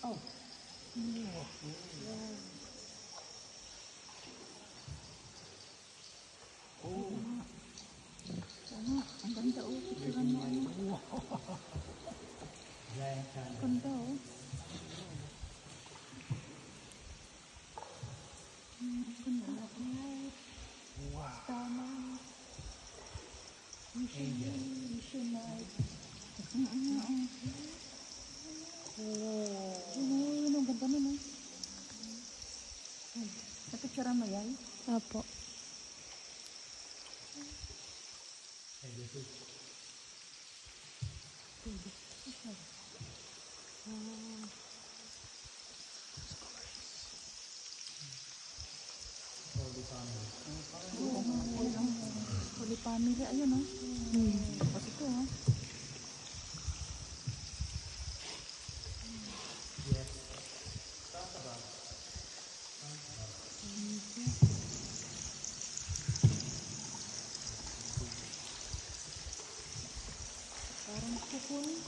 Ang ganda oh. Picturean mo ano. Ganda oh. Ang ganda. Tama. Mission night. Yun, ang ganda nun eh. Napicturean mo yan? Apo. Holy family, ayun oh. Tapos ito oh. Parang kukul.